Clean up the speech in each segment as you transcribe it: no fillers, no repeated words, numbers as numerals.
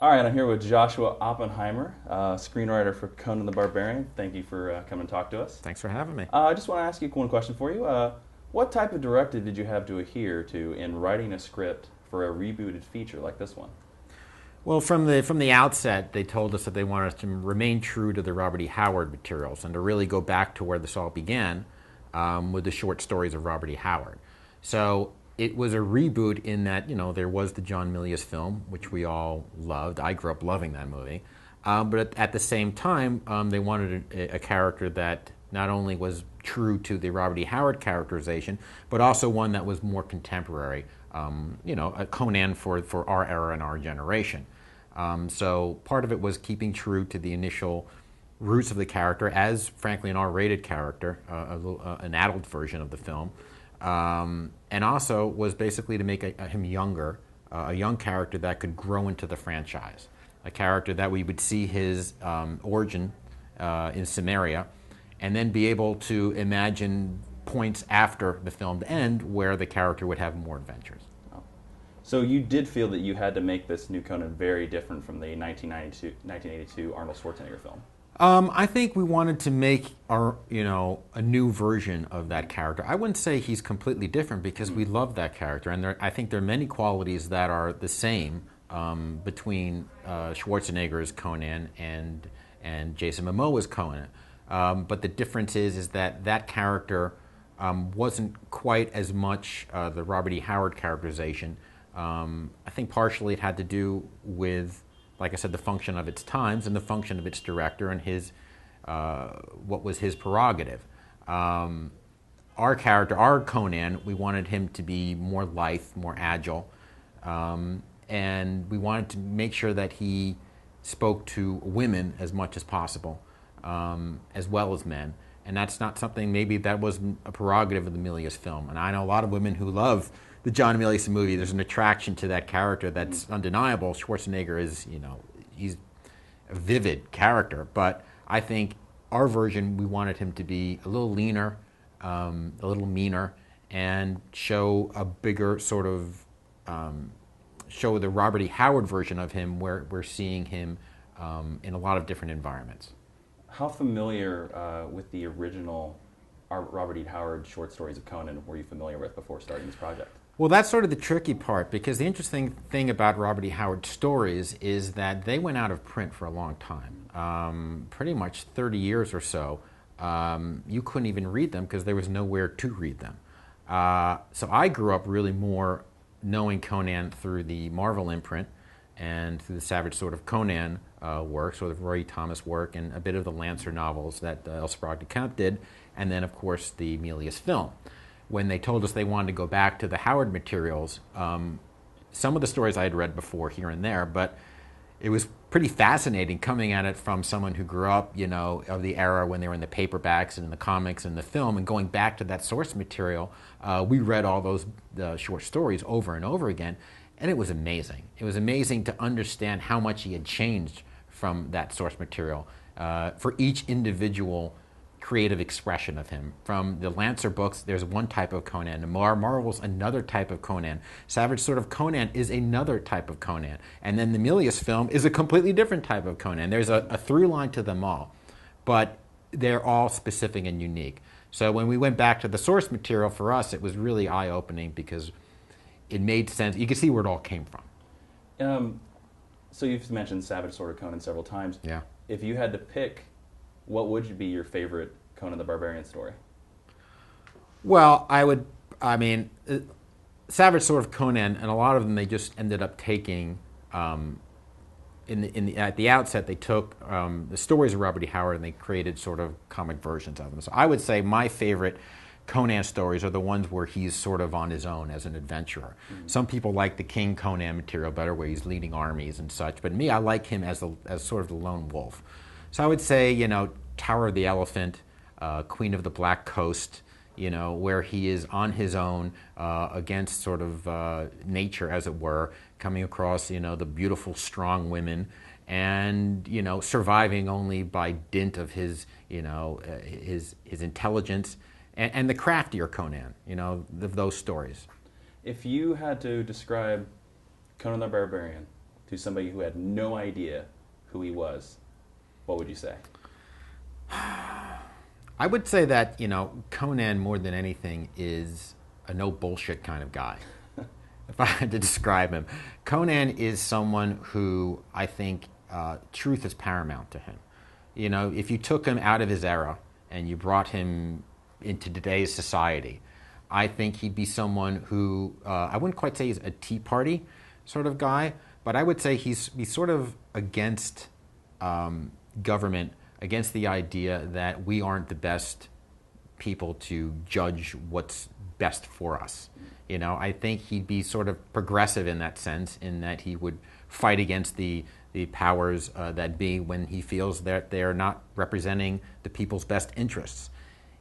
All right, I'm here with Joshua Oppenheimer, screenwriter for Conan the Barbarian. Thank you for coming to talk to us. Thanks for having me. I just want to ask you one question for you. What type of directive did you have to adhere to in writing a script for a rebooted feature like this one? Well, from the outset, they told us that they wanted us to remain true to the Robert E. Howard materials and to really go back to where this all began with the short stories of Robert E. Howard. So it was a reboot in that there was the John Milius film, which we all loved. I grew up loving that movie, but at the same time, they wanted a character that not only was true to the Robert E. Howard characterization, but also one that was more contemporary. A Conan for our era and our generation. So part of it was keeping true to the initial roots of the character as, frankly, an R-rated character, an adult version of the film, and also was basically to make him younger, a young character that could grow into the franchise, a character that we would see his origin in Samaria, and then be able to imagine points after the film end where the character would have more adventures. Oh. So you did feel that you had to make this new Conan very different from the 1982 Arnold Schwarzenegger film. I think we wanted to make a new version of that character. I wouldn't say he's completely different because we love that character, and I think there are many qualities that are the same between Schwarzenegger's Conan and Jason Momoa's Conan. But the difference is that character wasn't quite as much the Robert E. Howard characterization. I think partially it had to do with, like I said, the function of its times and the function of its director and what was his prerogative. Our character, our Conan, we wanted him to be more lithe, more agile, and we wanted to make sure that he spoke to women as much as possible, as well as men. And that's not something maybe that was a prerogative of the Milius film. And I know a lot of women who love the John Milius movie. There's an attraction to that character that's undeniable. Schwarzenegger is, he's a vivid character. But I think our version, we wanted him to be a little leaner, a little meaner, and show a bigger sort of, show the Robert E. Howard version of him where we're seeing him in a lot of different environments. How familiar with the original Robert E. Howard short stories of Conan were you familiar with before starting this project? Well, that's sort of the tricky part, because the interesting thing about Robert E. Howard stories is that they went out of print for a long time, pretty much 30 years or so. You couldn't even read them because there was nowhere to read them. So I grew up really more knowing Conan through the Marvel imprint and through the Savage Sword of Conan work, sort of Roy Thomas work, and a bit of the Lancer novels that L. Sprague de Camp did, and then, of course, the Milius film. When they told us they wanted to go back to the Howard materials, some of the stories I had read before here and there, but it was pretty fascinating coming at it from someone who grew up, of the era when they were in the paperbacks and in the comics and the film, and going back to that source material. We read all those short stories over and over again, and it was amazing. It was amazing to understand how much he had changed from that source material for each individual creative expression of him. From the Lancer books, there's one type of Conan. Marvel's another type of Conan. Savage Sword of Conan is another type of Conan. And then the Milius film is a completely different type of Conan. There's a through line to them all, but they're all specific and unique. So when we went back to the source material, for us, it was really eye-opening because it made sense. You could see where it all came from. So you've mentioned Savage Sword of Conan several times. Yeah. If you had to pick, what would be your favorite Conan the Barbarian story? Well, Savage Sword of Conan, and a lot of them they just ended up taking, at the outset they took the stories of Robert E. Howard and they created sort of comic versions of them. So I would say my favorite Conan stories are the ones where he's sort of on his own as an adventurer. Mm-hmm. Some people like the King Conan material better, where he's leading armies and such, but me, I like him as sort of the lone wolf. So I would say, Tower of the Elephant, Queen of the Black Coast, where he is on his own against sort of nature, as it were, coming across, the beautiful, strong women, and, surviving only by dint of his intelligence and the craftier Conan, those stories. If you had to describe Conan the Barbarian to somebody who had no idea who he was, what would you say? I would say that, Conan more than anything is a no bullshit kind of guy. If I had to describe him, Conan is someone who I think truth is paramount to him. If you took him out of his era and you brought him into today's society, I think he'd be someone who, I wouldn't quite say he's a Tea Party sort of guy, but I would say he's sort of against government, against the idea that we aren't the best people to judge what's best for us. I think he'd be sort of progressive in that sense, in that he would fight against the powers that be when he feels that they're not representing the people's best interests.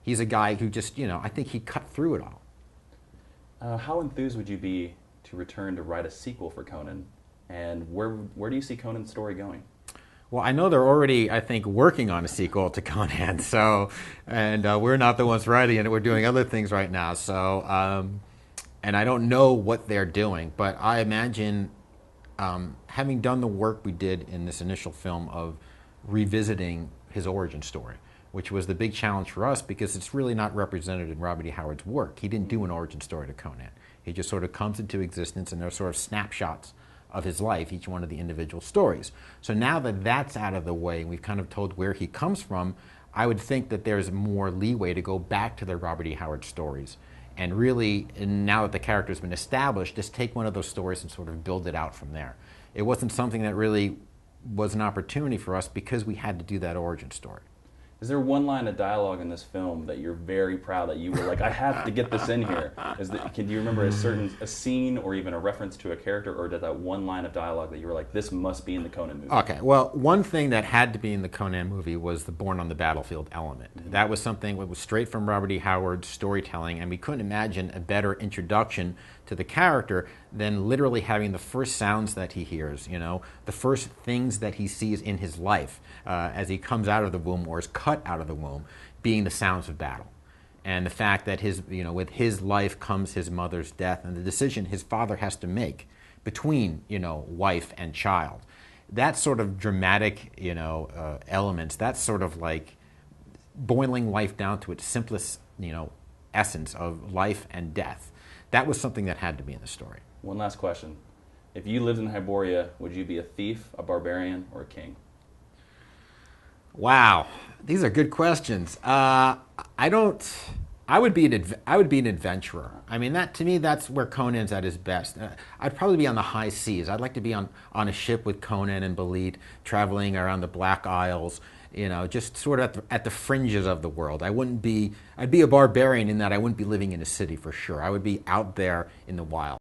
He's a guy who just, I think he cut through it all. How enthused would you be to return to write a sequel for Conan? And where do you see Conan's story going? Well, I know they're already, I think, working on a sequel to Conan. And we're not the ones writing it. We're doing other things right now. And I don't know what they're doing, but I imagine having done the work we did in this initial film of revisiting his origin story, which was the big challenge for us because it's really not represented in Robert E. Howard's work. He didn't do an origin story to Conan. He just sort of comes into existence, and they're sort of snapshots of his life, each one of the individual stories. So now that that's out of the way, and we've kind of told where he comes from, I would think that there's more leeway to go back to the Robert E. Howard stories. And really, now that the character's been established, just take one of those stories and sort of build it out from there. It wasn't something that really was an opportunity for us because we had to do that origin story. Is there one line of dialogue in this film that you're very proud that you were like, I have to get this in here? Can you remember a scene or even a reference to a character, or did that one line of dialogue that you were like, this must be in the Conan movie? Okay, well, one thing that had to be in the Conan movie was the Born on the Battlefield element. Mm-hmm. That was something that was straight from Robert E. Howard's storytelling, and we couldn't imagine a better introduction to the character than literally having the first sounds that he hears, the first things that he sees in his life as he comes out of the womb or is cut out of the womb, being the sounds of battle. And the fact that with his life comes his mother's death and the decision his father has to make between, wife and child. That sort of dramatic, elements, that's sort of like boiling life down to its simplest, essence of life and death. That was something that had to be in the story. One last question. If you lived in Hyboria, would you be a thief, a barbarian, or a king? Wow, these are good questions. I would be an adventurer. I mean, to me, that's where Conan's at his best. I'd probably be on the high seas. I'd like to be on a ship with Conan and Belit, traveling around the Black Isles, just sort of at the fringes of the world. I'd be a barbarian in that I wouldn't be living in a city for sure. I would be out there in the wild.